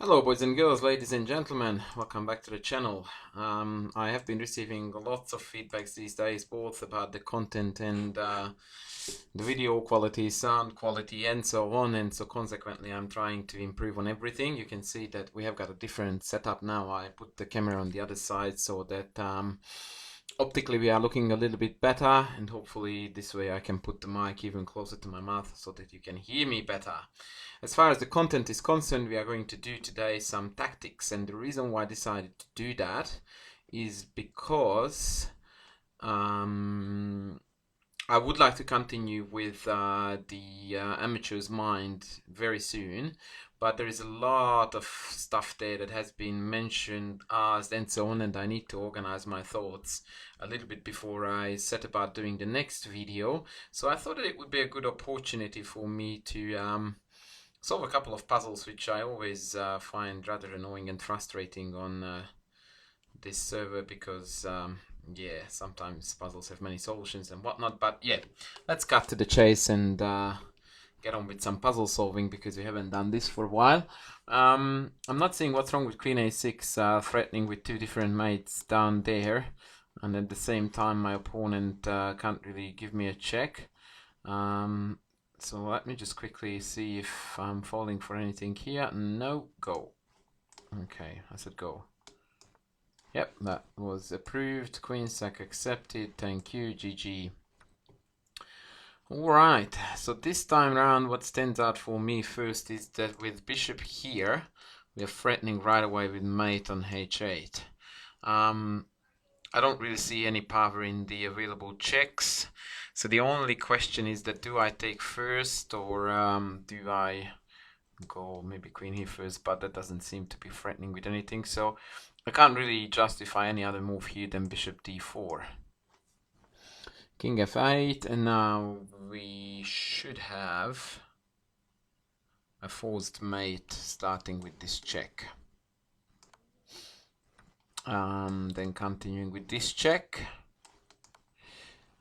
Hello boys and girls, ladies and gentlemen, welcome back to the channel. I have been receiving lots of feedbacks these days, both about the content and the video quality, sound quality and so on, and so consequently I'm trying to improve on everything. You can see that we have got a different setup now. I put the camera on the other side so that optically we are looking a little bit better, and hopefully this way I can put the mic even closer to my mouth so that you can hear me better. As far as the content is concerned, we are going to do today some tactics, and the reason why I decided to do that is because I would like to continue with the amateur's mind very soon, but there is a lot of stuff there that has been mentioned, asked, and so on, and I need to organize my thoughts a little bit before I set about doing the next video. So I thought that it would be a good opportunity for me to solve a couple of puzzles which I always find rather annoying and frustrating on this server because yeah, sometimes puzzles have many solutions and whatnot. But yeah, let's cut to the chase and get on with some puzzle solving because we haven't done this for a while. I'm not seeing what's wrong with Queen A6 threatening with two different mates down there, and at the same time my opponent can't really give me a check. So let me just quickly see if I'm falling for anything here. No, go. Okay, I said go. Yep, that was approved. Queen sack accepted. Thank you, GG. Alright, so this time around what stands out for me first is that with bishop here, we are threatening right away with mate on h8. I don't really see any power in the available checks. So the only question is that do I take first or do I go maybe queen here first, but that doesn't seem to be threatening with anything. So I can't really justify any other move here than bishop d4. King f8, and now we should have a forced mate starting with this check. Then continuing with this check.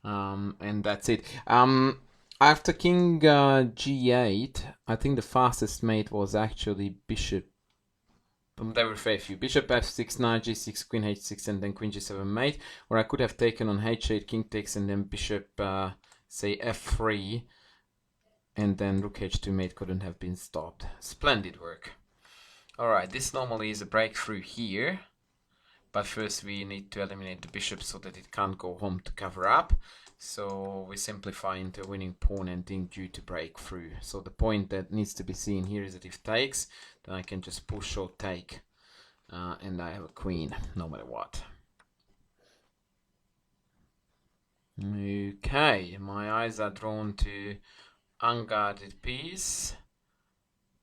And that's it. After king g8, I think the fastest mate was actually bishop. There were very few. Bishop f6, knight g6, queen h6, and then queen g7 mate. Or I could have taken on h8, king takes, and then bishop, say, f3, and then rook h2 mate couldn't have been stopped. Splendid work. Alright, this normally is a breakthrough here. But first we need to eliminate the bishop so that it can't go home to cover up. So we simplify into a winning pawn and king due to break through. So the point that needs to be seen here is that if takes, then I can just push or take. And I have a queen, no matter what. Okay, my eyes are drawn to unguarded piece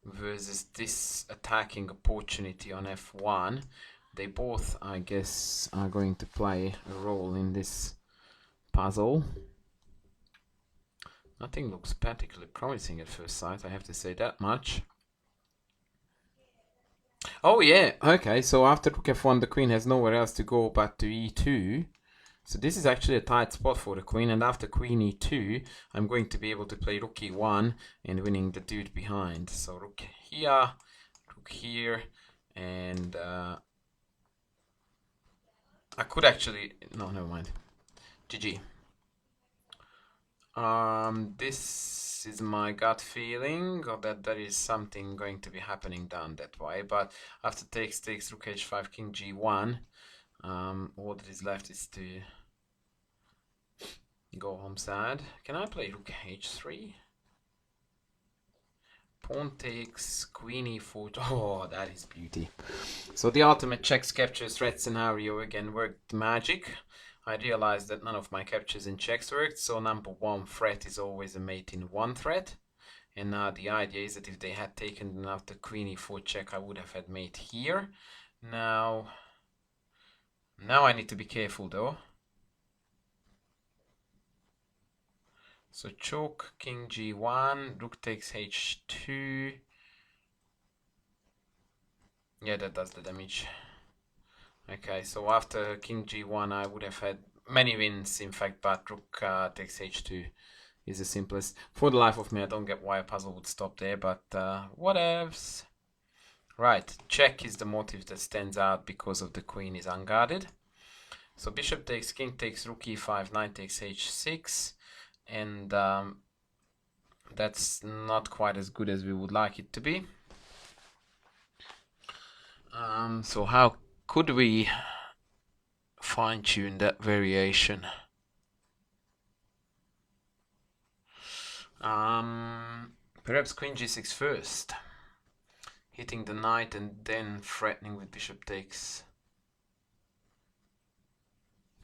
versus this attacking opportunity on f1. They both, I guess, are going to play a role in this puzzle. Nothing looks particularly promising at first sight, I have to say that much. Oh yeah, okay, so after rook f1 the queen has nowhere else to go but to e2. So this is actually a tight spot for the queen, and after queen e2 I'm going to be able to play rook e1 and winning the dude behind. So rook here, and I could actually... no, never mind. GG. This is my gut feeling that there is something going to be happening down that way, but after takes, rook h5, king g1, all that is left is to go home sad. Can I play rook h3? Pawn takes, queen e4. Oh, that is beauty. So the ultimate checks capture threat scenario again worked magic. I realized that none of my captures in checks worked, so number one threat is always a mate in one threat. And now the idea is that if they had taken after queen e4 check, I would have had mate here. Now I need to be careful though. So choke, king g1, rook takes h2. Yeah, that does the damage. Okay, so after king g1 I would have had many wins in fact, but rook takes h2 is the simplest. For the life of me I don't get why a puzzle would stop there, but whatevs. Right, check is the motive that stands out because of the queen is unguarded. So bishop takes, king takes, rook e5, knight takes h6, and that's not quite as good as we would like it to be. So how could we fine-tune that variation? Perhaps queen g6 first, hitting the knight and then threatening with bishop takes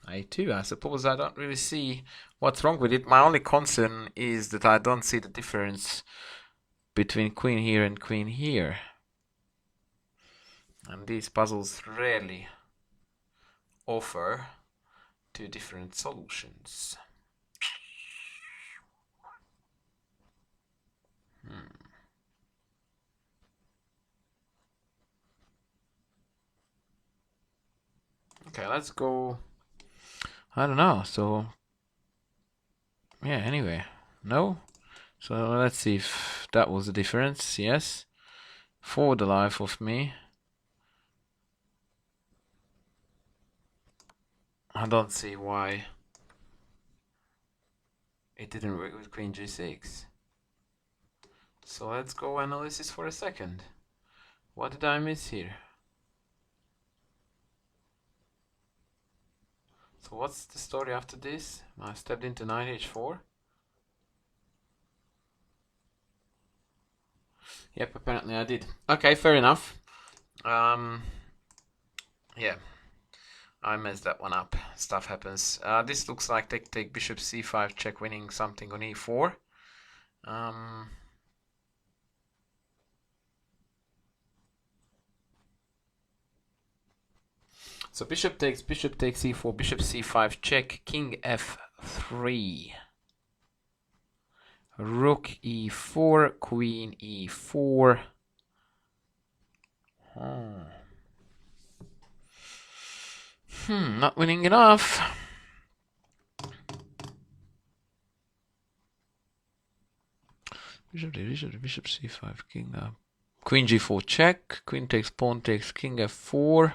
a2. I suppose I don't really see what's wrong with it. My only concern is that I don't see the difference between queen here and queen here. And these puzzles rarely offer two different solutions. Okay, let's go. I don't know. So, yeah, anyway. No? So let's see if that was the difference. Yes. For the life of me, I don't see why it didn't work with queen g6. So let's go analysis for a second. What did I miss here? So what's the story after this? I stepped into knight h4. Yep, apparently I did. Okay, fair enough. Yeah, I messed that one up. Stuff happens. This looks like take bishop c5 check, winning something on e4. So bishop takes e4, bishop c5 check, king f3. Rook e4, queen e4. Not winning enough. Bishop c5, king up. Queen g4 check, queen takes, pawn takes, king f4.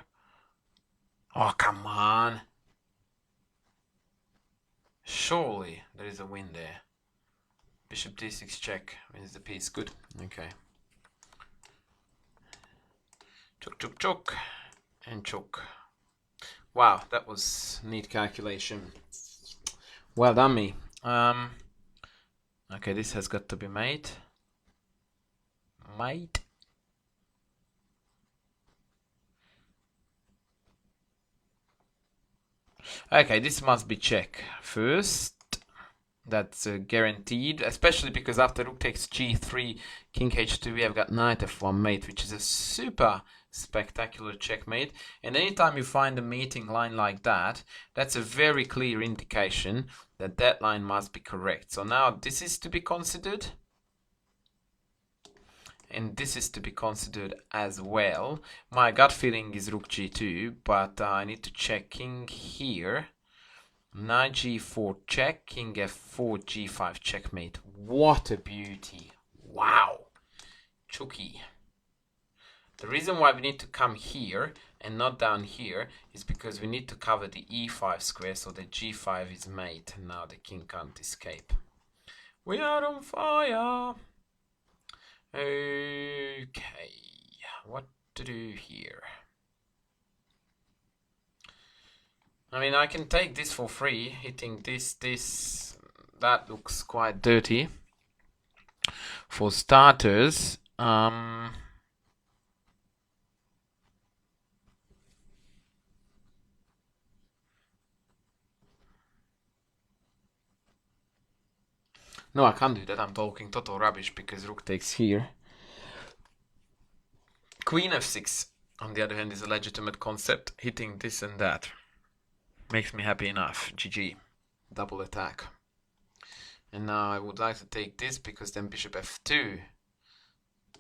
Oh, come on. Surely there is a win there. Bishop d6 check wins the piece. Good. Okay. Choke, choke, choke. And choke. Wow, that was neat calculation. Well done, me. Okay, this has got to be mate. Mate. Okay, this must be check first. That's guaranteed, especially because after rook takes g3, king h2, we have got knight f1 mate, which is a super spectacular checkmate. And anytime you find a mating line like that, that's a very clear indication that that line must be correct. So now this is to be considered. And this is to be considered as well. My gut feeling is rook g2, but I need to check king here. Knight g4 check, king f4, g5 checkmate. What a beauty. Wow. Chucky. The reason why we need to come here and not down here is because we need to cover the e5 square so that g5 is mate and now the king can't escape. We are on fire. Okay. What to do here? I mean, I can take this for free, hitting this, that looks quite dirty. For starters, no, I can't do that, I'm talking total rubbish because rook takes here. Queen f6, on the other hand, is a legitimate concept, hitting this and that. Makes me happy enough, GG. Double attack. And now I would like to take this because then bishop f2.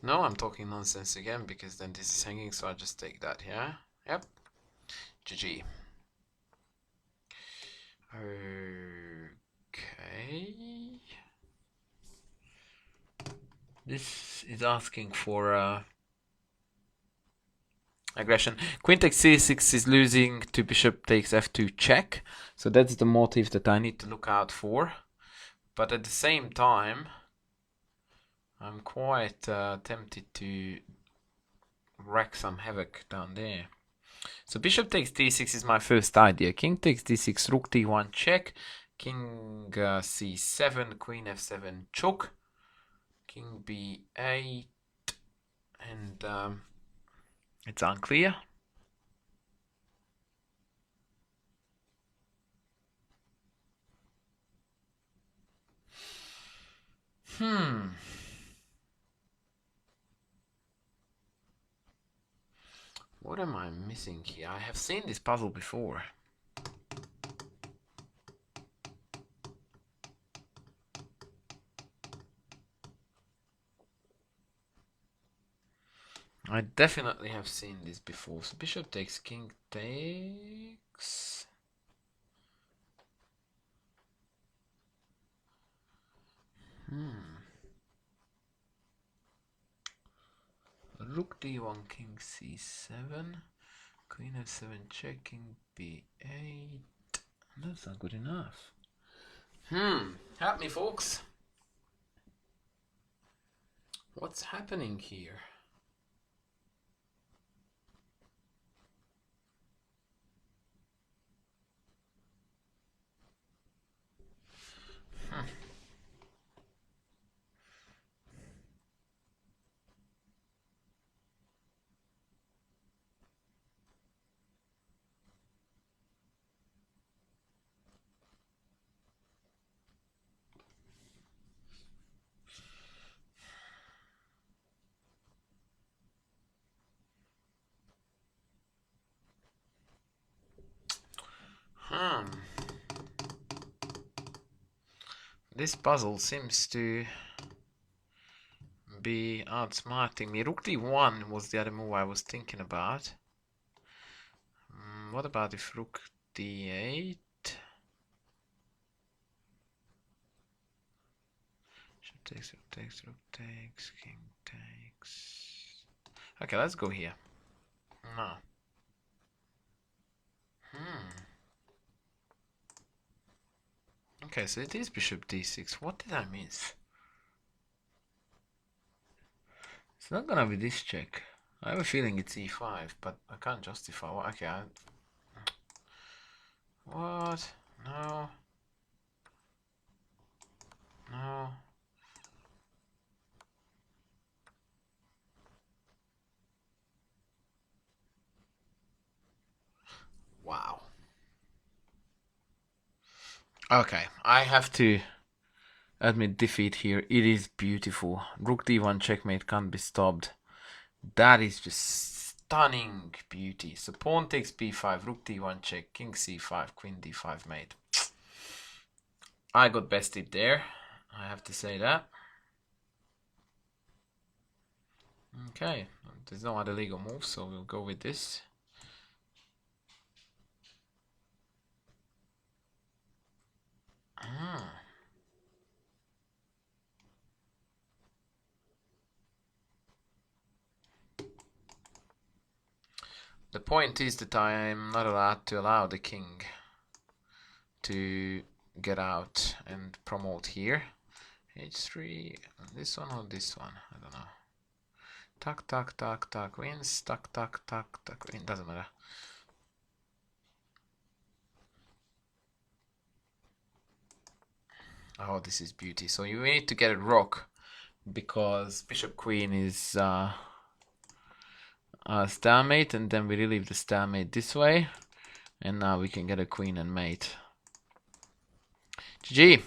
No, I'm talking nonsense again because then this is hanging, so I'll just take that, yeah? Yep. GG. Okay. This is asking for aggression. Queen takes c6 is losing to bishop takes f2 check. So that's the motive that I need to look out for. But at the same time, I'm quite tempted to wreak some havoc down there. So bishop takes d6 is my first idea. King takes d6, rook d1 check, king c7, queen f7 choke, king b8, and it's unclear. What am I missing here? I have seen this puzzle before. I definitely have seen this before. So bishop takes, king takes. Rook d1, king c7, queen f7 check, king b8. That's not good enough. Help me, folks. What's happening here? This puzzle seems to be outsmarting me. Rook d1 was the other move I was thinking about. What about if rook d8? Rook takes, rook takes, king takes. Okay, let's go here. No. Okay, so it is bishop d6. What did I miss? It's not gonna be this check. I have a feeling it's e5, but I can't justify. What? Okay, what? No. No. Wow. Okay, I have to admit defeat here. It is beautiful. Rook d1 checkmate can't be stopped. That is just stunning beauty. So pawn takes b5, rook d1 check, king c5, queen d5 mate. I got bested there. I have to say that. Okay, there's no other legal move, so we'll go with this. The point is that I am not allowed to allow the king to get out and promote here. h3, this one or this one, I don't know. Tuck, tuck, tuck, tuck, wins, tuck, tuck, tuck, tuck, win, doesn't matter. Oh, this is beauty. So you need to get a rook because bishop queen is stalemate, and then we relieve the stalemate this way, and now we can get a queen and mate. GG.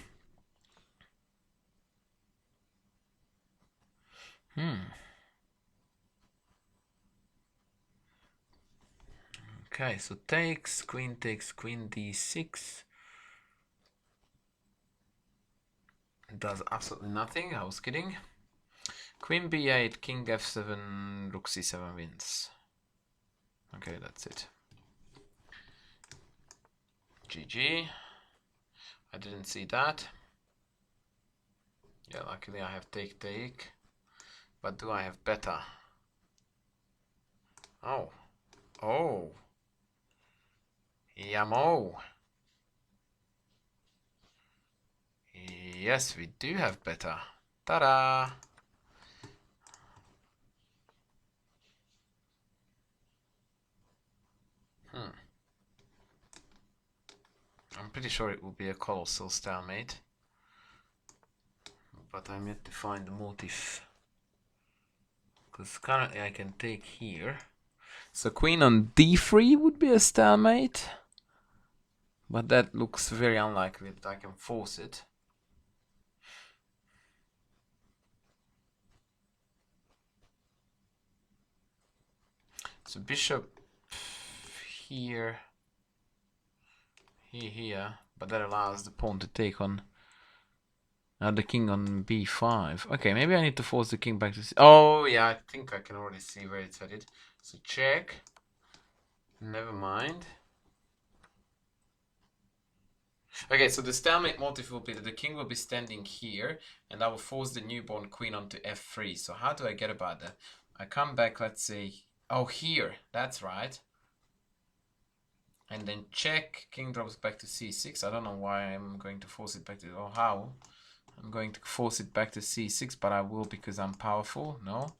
Okay, so takes queen d6. Does absolutely nothing. I was kidding. Queen b8, king f7, rook c7 wins. Okay, that's it. GG. I didn't see that. Yeah, luckily I have take. But do I have better? Oh, Oh. Yamo. Yes, we do have better. Ta-da! I'm pretty sure it will be a colossal stalemate. But I'm yet to find the motif. Because currently I can take here. So queen on d3 would be a stalemate. But that looks very unlikely that I can force it. So bishop here, here, but that allows the pawn to take on the king on b5. Okay, maybe I need to force the king back to c. Oh yeah, I think I can already see where it's headed. So check. Never mind. Okay, so the stalemate motif will be that the king will be standing here, and I will force the newborn queen onto f3. So how do I get about that? I come back, let's say, oh here, that's right. And then check, king drops back to c6. I don't know why I'm going to force it back to, or how. I'm going to force it back to c6, but I will because I'm powerful, no?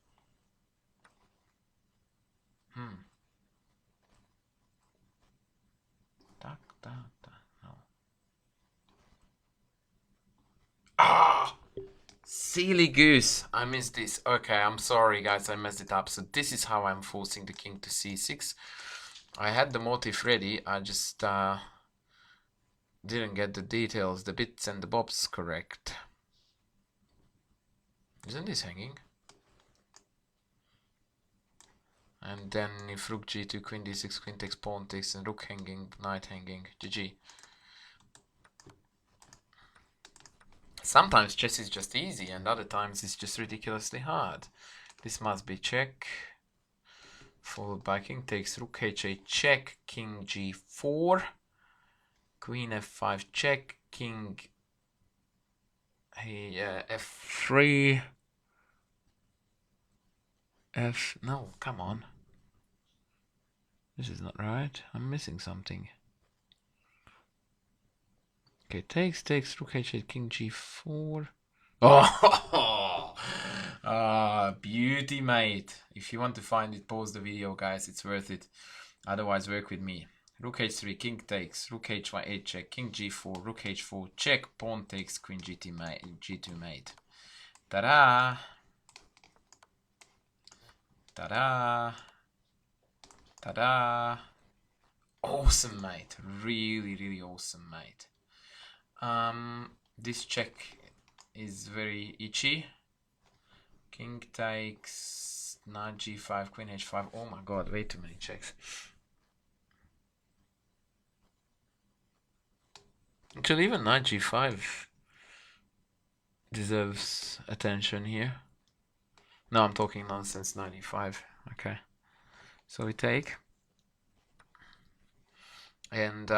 Tak, tak, tak, no. Ah! Silly goose, I missed this. Okay, I'm sorry guys, I messed it up. So this is how I'm forcing the king to c6. I had the motif ready, I just didn't get the details, the bits and the bobs correct. Isn't this hanging? And then if rook g2, queen d6, queen takes, pawn takes, and rook hanging, knight hanging, GG. Sometimes chess is just easy, and other times it's just ridiculously hard. This must be check. Followed by king takes, rook h8 check, king g4, queen f5 check, king f3, no, come on. This is not right. I'm missing something. Okay, takes, rook h8, king g4. Oh, beauty, mate. If you want to find it, pause the video, guys. It's worth it. Otherwise, work with me. Rook h3, king takes, rook h8 check, king g4, rook h4 check, pawn takes, queen g2 mate. Ta-da! Ta-da! Ta-da! Awesome, mate. Really, really awesome, mate. This check is very itchy. King takes, knight g5, queen h5. Oh my god, way too many checks. Actually, even knight g5 deserves attention here. No, I'm talking nonsense, 95. Okay. So we take. And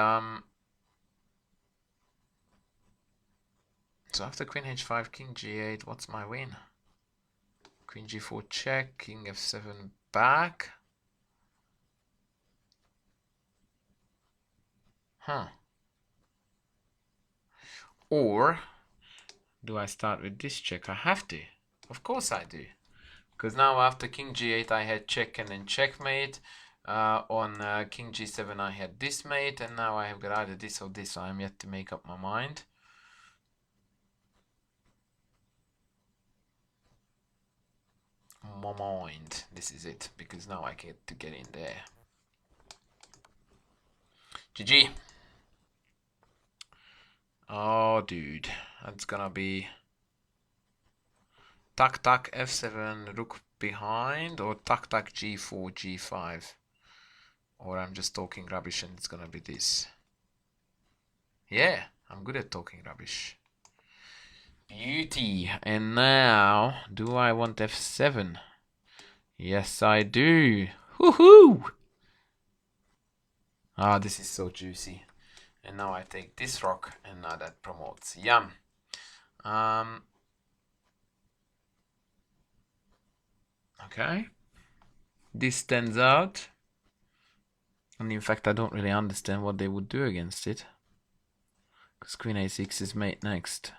so after queen h5, king g8, what's my win? Queen g4 check, king f7 back. Huh. Or do I start with this check? I have to. Of course I do. Because now after king g8 I had check and then checkmate. On king g7 I had this mate, and now I have got either this or this, so I'm yet to make up my mind. This is it, because now I get to get in there. GG. Oh, dude. That's gonna be tuck tuck f7, rook behind, or tuck tuck g4, g5. Or I'm just talking rubbish and it's gonna be this. Yeah, I'm good at talking rubbish. Beauty. And now, do I want f7? Yes, I do. Woohoo! Ah, this is so juicy. And now I take this rock, and now that promotes. Yum. Okay. This stands out. And in fact, I don't really understand what they would do against it. Because queen a6 is mate next.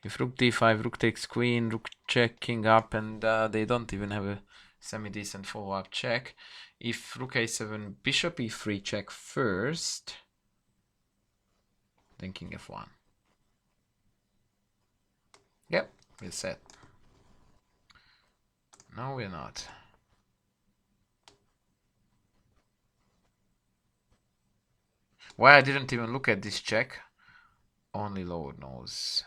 If rook d5, rook takes queen, rook check, king up, and they don't even have a semi-decent follow-up check. If rook a7, bishop e3 check first, then king f1. Yep, we're set. No, we're not. Why I didn't even look at this check, only Lord knows.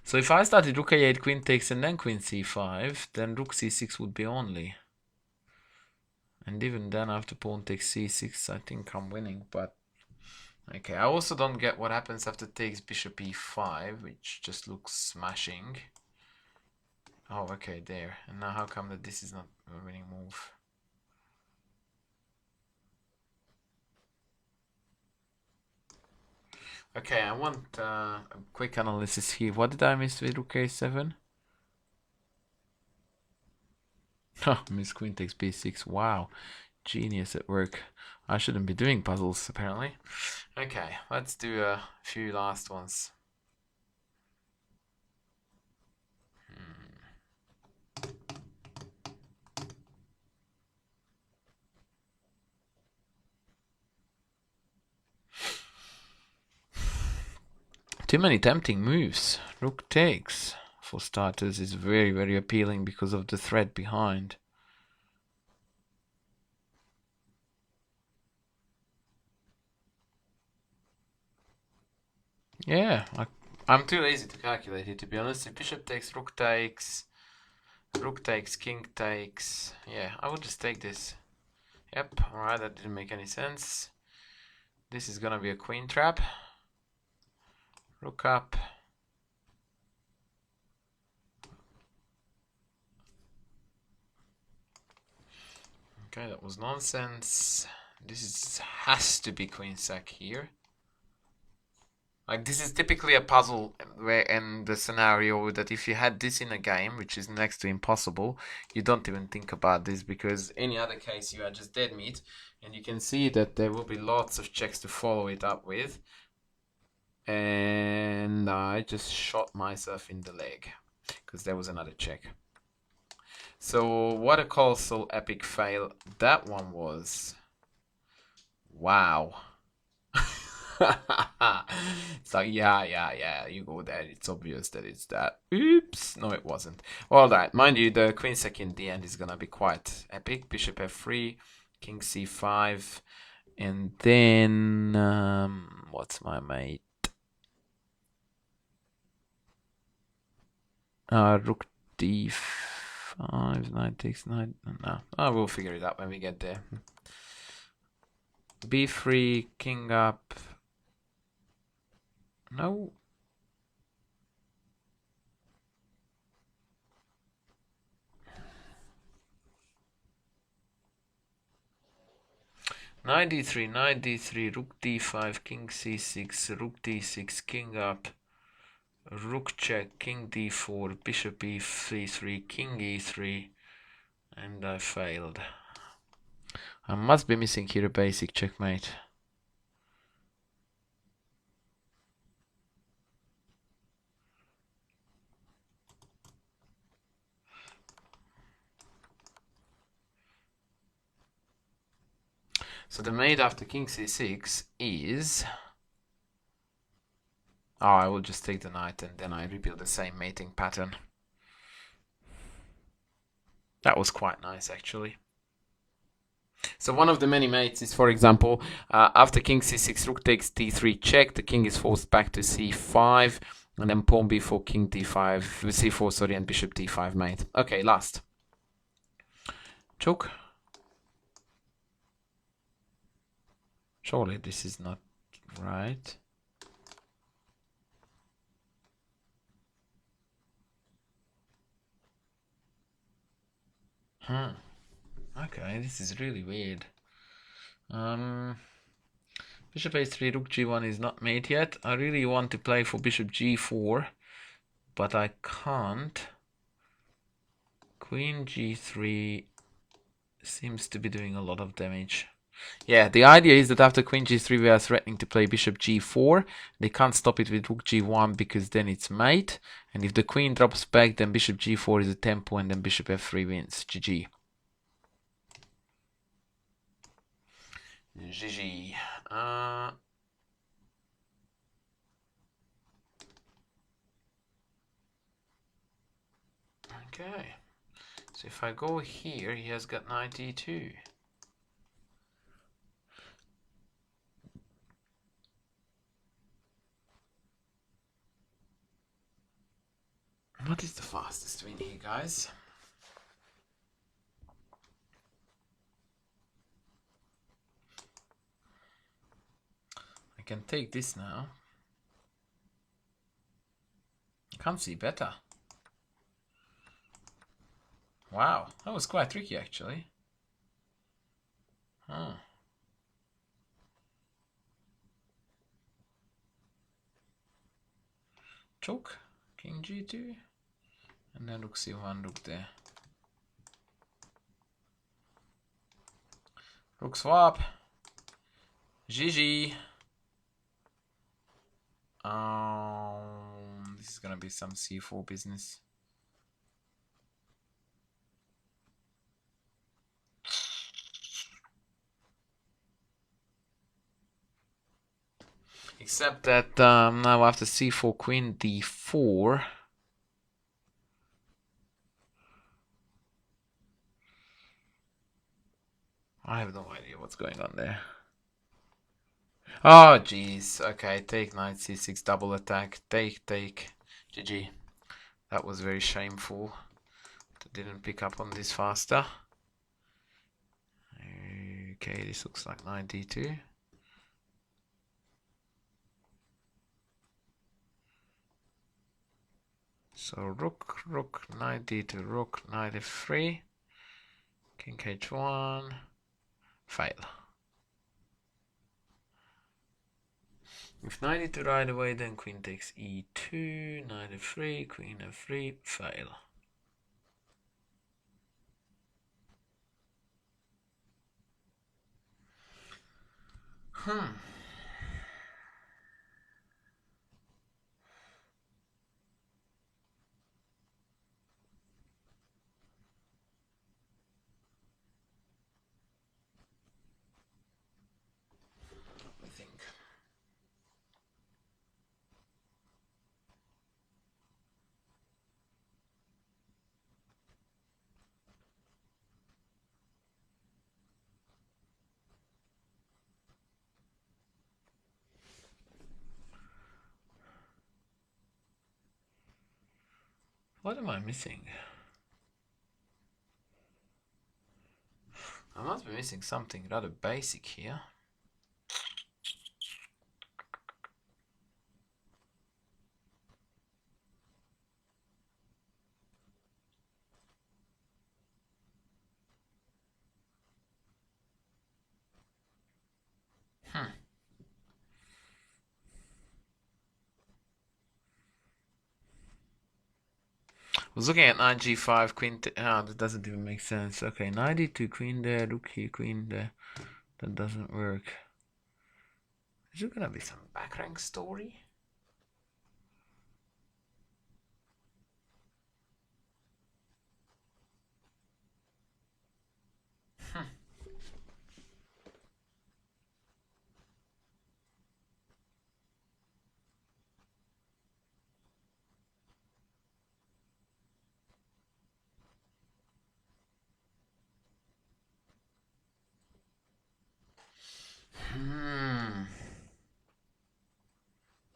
So if I started rook a8, queen takes, and then queen c5, then rook c6 would be only. And even then, after pawn takes c6, I think I'm winning, but... Okay, I also don't get what happens after takes bishop e5, which just looks smashing. Oh, okay, there. And now how come that this is not a winning move? Okay, I want a quick analysis here. What did I miss with rook a7? Oh, miss queen takes b6. Wow, genius at work. I shouldn't be doing puzzles, apparently. Okay, let's do a few last ones. Too many tempting moves. Rook takes, for starters, is very, very appealing because of the threat behind. Yeah, I'm too lazy to calculate it, to be honest. If bishop takes, rook takes, king takes. Yeah, I would just take this. Yep, alright, that didn't make any sense. This is gonna be a queen trap. Rook up. Okay, that was nonsense. This has to be queen sack here. Like, this is typically a puzzle where in the scenario that if you had this in a game, which is next to impossible, you don't even think about this, because any other case you are just dead meat, and you can see that there will be lots of checks to follow it up with. And I just shot myself in the leg, because there was another check. So what a colossal epic fail that one was. Wow. It's like, yeah, you go there. It's obvious that it's that. Oops, no, it wasn't. All right, mind you, the queen sack in the end is gonna be quite epic. Bishop f3, king c5, and then what's my mate? Rook d5, knight takes knight. No, I will figure it out when we get there. b3, king up. No. Knight d3, knight d3, rook d5, king c6, rook d6, king up, rook check, king d4, bishop e3, king e3, and I failed. I must be missing here a basic checkmate. So the mate after king c6 is... Oh, I will just take the knight and then I repeat the same mating pattern. That was quite nice, actually. So one of the many mates is, for example, after king c6, rook takes d3 check, the king is forced back to c5, and then pawn b4, king d5, c4, sorry, and bishop d5 mate. Okay, last. Choke. Surely this is not right. Okay, this is really weird. Bishop a3, rook g1 is not made yet. I really want to play for bishop g4, but I can't. Queen g3 seems to be doing a lot of damage. Yeah, the idea is that after queen g3 we are threatening to play bishop g4. They can't stop it with rook g1 because then it's mate. And if the queen drops back, then bishop g4 is a tempo and then bishop f3 wins. GG. GG. Okay. So if I go here, he has got 92. What is the fastest win here, guys? I can take this now. I can't see better. Wow, that was quite tricky actually. Huh. Choke, king g2, and then rook c1, rook there. Rook swap. GG. This is gonna be some c4 business. Except that now after c4, queen d4. I have no idea what's going on there. Oh, jeez. Okay, take knight c6, double attack. Take. GG. That was very shameful. Didn't pick up on this faster. Okay, this looks like knight d2. So rook, knight d2, rook, knight f3. King h1. Fail. If knight e2 right away, then queen takes e2, knight f3, queen f3, fail. I think. What am I missing? I must be missing something rather basic here. I was looking at knight g5, queen. That doesn't even make sense. Okay, knight e2, queen there, rook here, queen there. That doesn't work. Is it gonna be some back rank story?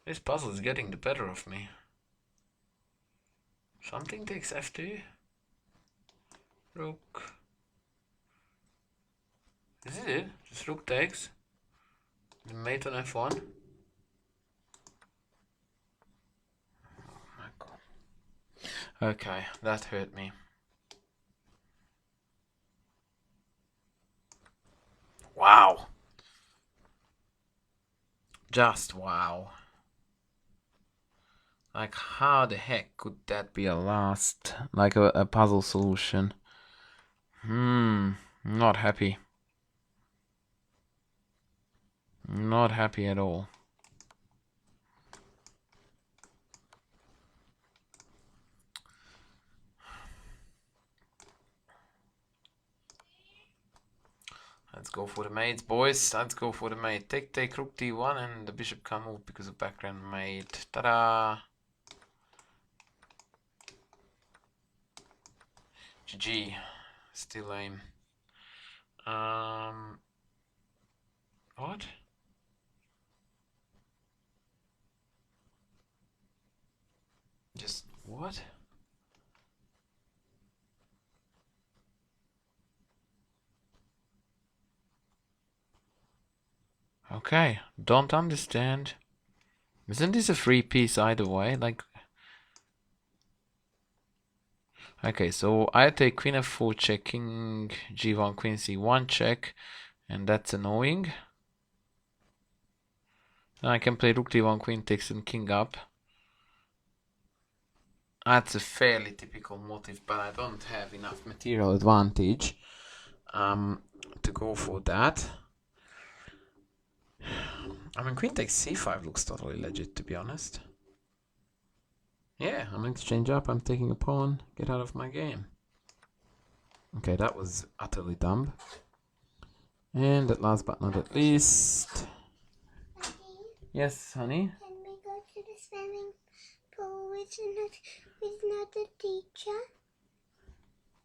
This puzzle is getting the better of me. Something takes f2. Rook. Is it? Just rook takes. The mate on f1. Oh my god. Okay, that hurt me. Wow. Just wow. Like, how the heck could that be a last, like a puzzle solution? Not happy. Not happy at all. Let's go for the mates, boys. Let's go for the mate. Take rook d1 and the bishop can't move because of background mate. Ta-da! GG. Still aim. What? Just what? Okay, don't understand. Isn't this a free piece either way? Like, okay, so I take queen f4 checking, g1 queen c1 check, and that's annoying. Then I can play rook d1 queen takes and king up. That's a fairly typical motive, but I don't have enough material advantage to go for that. I mean, queen takes c5 looks totally legit, to be honest. Yeah, I'm going to change up. I'm taking a pawn. Get out of my game. Okay, that was utterly dumb. And at last but not at least... Daddy, yes, honey? can we go to the swimming pool with not the teacher?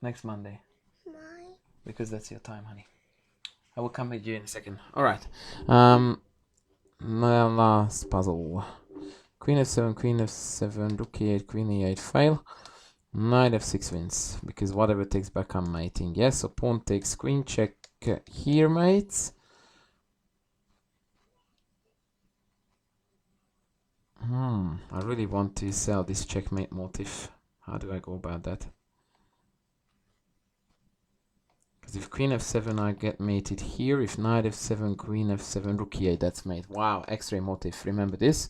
Next Monday. Why? Because that's your time, honey. I will come with you in a second. Alright. My last puzzle. Queen f7, rook e8, queen e8 fail. Knight f6 wins. Because whatever takes back, I'm mating. Yes, so pawn takes queen check here, mates. I really want to sell this checkmate motif. How do I go about that? Because if queen f7, I get mated here. If knight f7, queen f7, rook e8, that's mate. Wow, x-ray motif. Remember this.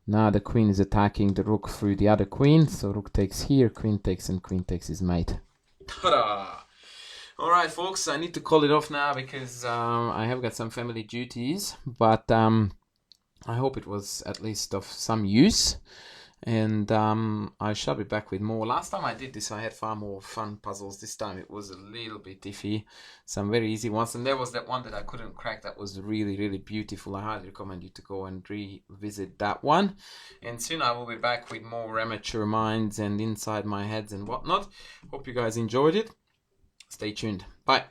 Now the queen is attacking the rook through the other queen. So rook takes here, queen takes, and queen takes is mate. Ta-da! Alright, folks, I need to call it off now because I have got some family duties. But I hope it was at least of some use. And I shall be back with more. Last time I did this, I had far more fun puzzles. This time it was a little bit iffy. Some very easy ones. And there was that one that I couldn't crack that was really, really beautiful. I highly recommend you to go and revisit that one. And soon I will be back with more amateur minds and inside my heads and whatnot. Hope you guys enjoyed it. Stay tuned. Bye.